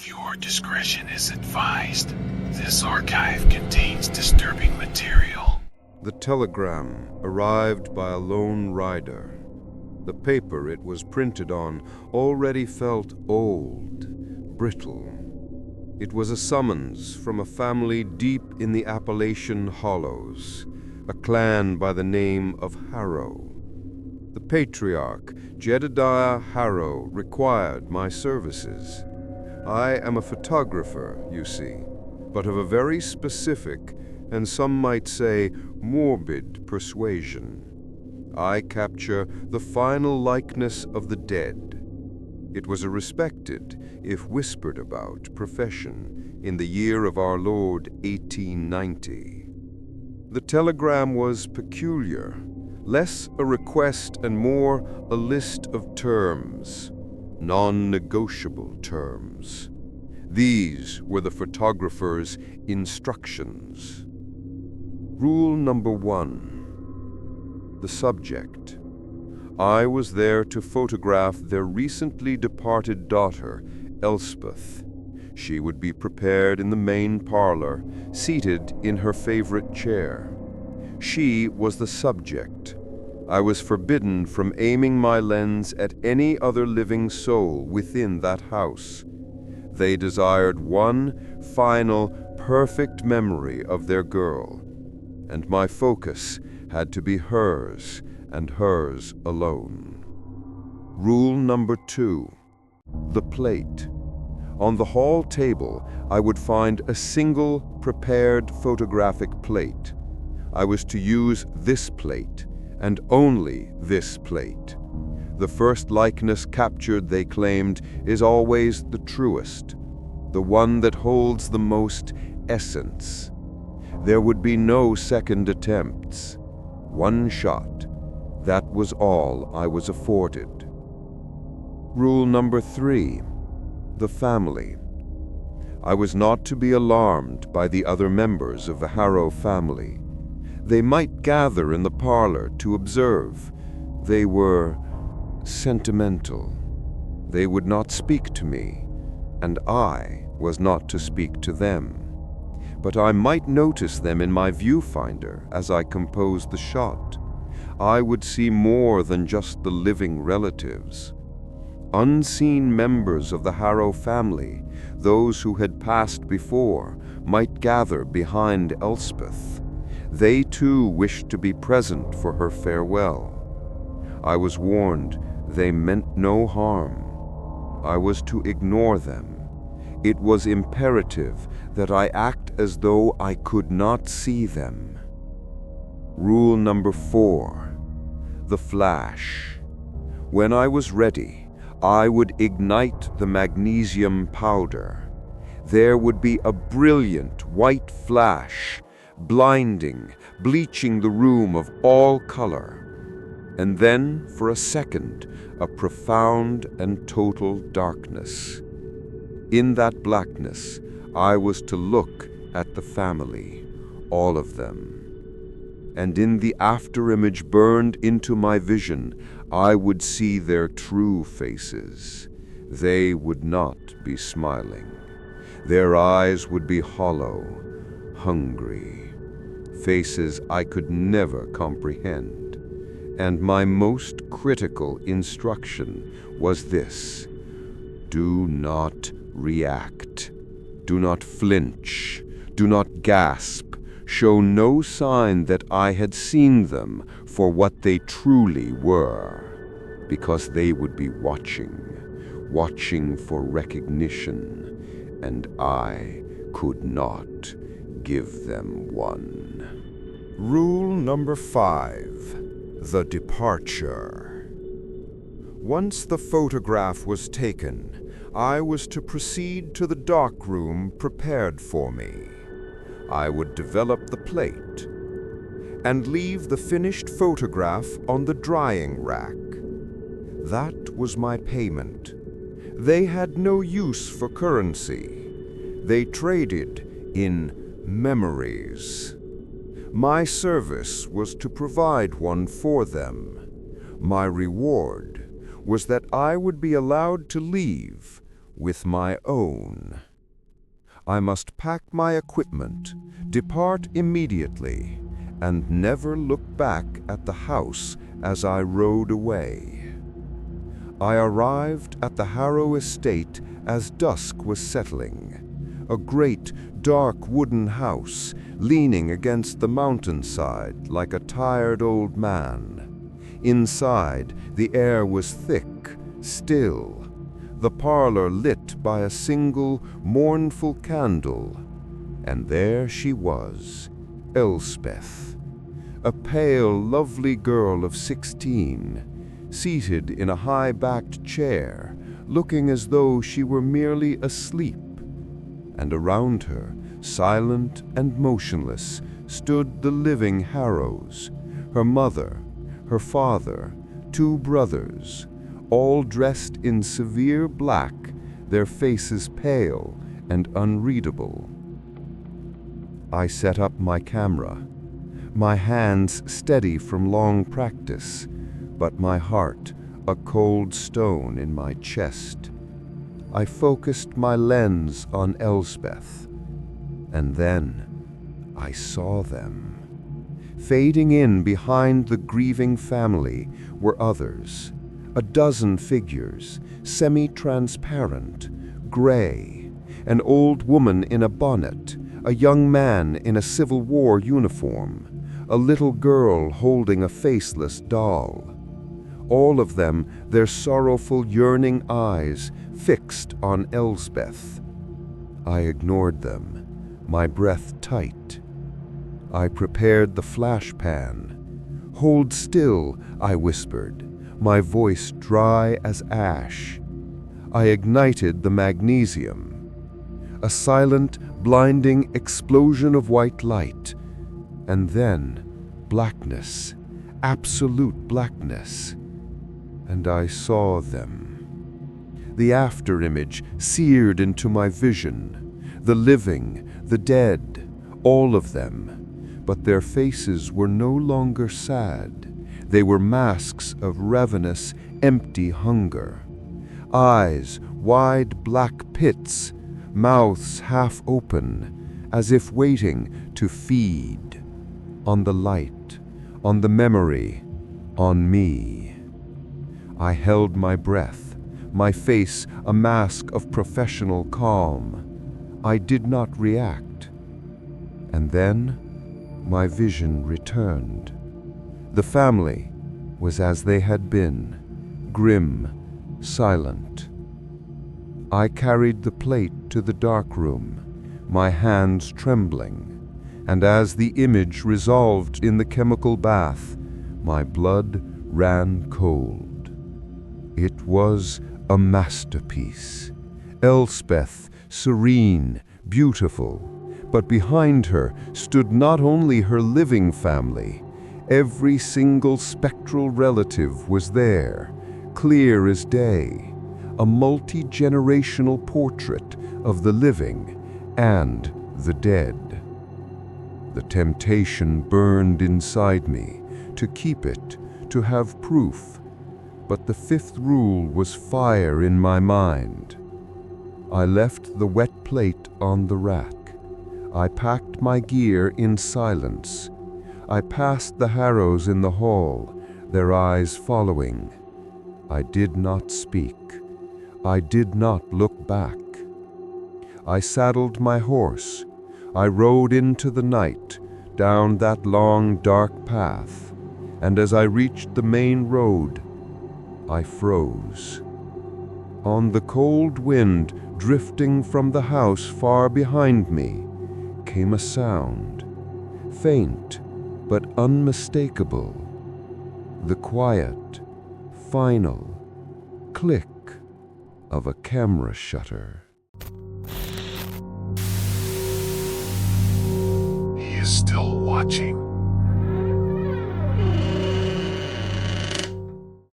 Viewer discretion is advised. This archive contains disturbing material. The telegram arrived by a lone rider. The paper it was printed on already felt old, brittle. It was a summons from a family deep in the Appalachian hollows, a clan by the name of Harrow. The patriarch, Jedediah Harrow, required my services. I am a photographer, you see, but of a very specific, and some might say morbid persuasion. I capture the final likeness of the dead. It was a respected, if whispered about, profession in the year of our Lord 1890. The telegram was peculiar, less a request and more a list of terms, non-negotiable terms. These were the photographer's instructions. Rule number 1. The subject. I was there to photograph their recently departed daughter, Elspeth. She would be prepared in the main parlor, seated in her favorite chair. She was the subject. I was forbidden from aiming my lens at any other living soul within that house. They desired one final, perfect memory of their girl, and my focus had to be hers and hers alone. Rule number 2. The plate. On the hall table, I would find a single prepared photographic plate. I was to use this plate, and only this plate. The first likeness captured, they claimed, is always the truest, the one that holds the most essence. There would be no second attempts. One shot. That was all I was afforded. Rule number 3. The family. I was not to be alarmed by the other members of the Harrow family. They might gather in the parlor to observe. They were sentimental. They would not speak to me, and I was not to speak to them. But I might notice them in my viewfinder as I composed the shot. I would see more than just the living relatives. Unseen members of the Harrow family, those who had passed before, might gather behind Elspeth. They too wished to be present for her farewell. I was warned they meant no harm. I was to ignore them. It was imperative that I act as though I could not see them. Rule number 4. The flash. When I was ready, I would ignite the magnesium powder. There would be a brilliant white flash, blinding, bleaching the room of all color. And then, for a second, a profound and total darkness. In that blackness, I was to look at the family, all of them. And in the afterimage burned into my vision, I would see their true faces. They would not be smiling. Their eyes would be hollow, hungry, faces I could never comprehend. And my most critical instruction was this: do not react. Do not flinch. Do not gasp. Show no sign that I had seen them for what they truly were, because they would be watching for recognition, and I could not give them one. Rule number 5. The departure. Once the photograph was taken, I was to proceed to the darkroom prepared for me. I would develop the plate and leave the finished photograph on the drying rack. That was my payment. They had no use for currency. They traded in memories. My service was to provide one for them. My reward was that I would be allowed to leave with my own. I must pack my equipment, depart immediately, and never look back at the house as I rode away. I arrived at the Harrow estate as dusk was settling, a great, dark wooden house leaning against the mountainside like a tired old man. Inside, the air was thick, still, the parlor lit by a single, mournful candle. And there she was, Elspeth, a pale, lovely girl of 16, seated in a high-backed chair, looking as though she were merely asleep. And around her, silent and motionless, stood the living Harrows, her mother, her father, 2 brothers, all dressed in severe black, their faces pale and unreadable. I set up my camera, my hands steady from long practice, but my heart a cold stone in my chest. I focused my lens on Elspeth, and then I saw them. Fading in behind the grieving family were others, a dozen figures, semi-transparent, gray, an old woman in a bonnet, a young man in a Civil War uniform, a little girl holding a faceless doll. All of them, their sorrowful, yearning eyes fixed on Elspeth. I ignored them, my breath tight. I prepared the flash pan. "Hold still," I whispered, my voice dry as ash. I ignited the magnesium. A silent, blinding explosion of white light. And then, blackness, absolute blackness. And I saw them. The afterimage seared into my vision. The living, the dead, all of them. But their faces were no longer sad. They were masks of ravenous, empty hunger. Eyes, wide black pits, mouths half open, as if waiting to feed. On the light, on the memory, on me. I held my breath, my face a mask of professional calm. I did not react. And then my vision returned. The family was as they had been, grim, silent. I carried the plate to the dark room, my hands trembling, and as the image resolved in the chemical bath, my blood ran cold. It was a masterpiece. Elspeth, serene, beautiful, but behind her stood not only her living family. Every single spectral relative was there, clear as day, a multi-generational portrait of the living and the dead. The temptation burned inside me to keep it, to have proof, but the 5th rule was fire in my mind. I left the wet plate on the rack. I packed my gear in silence. I passed the Harrows in the hall, their eyes following. I did not speak. I did not look back. I saddled my horse. I rode into the night, down that long, dark path, and as I reached the main road, I froze. On the cold wind drifting from the house far behind me came a sound, faint but unmistakable, the quiet, final click of a camera shutter. He is still watching.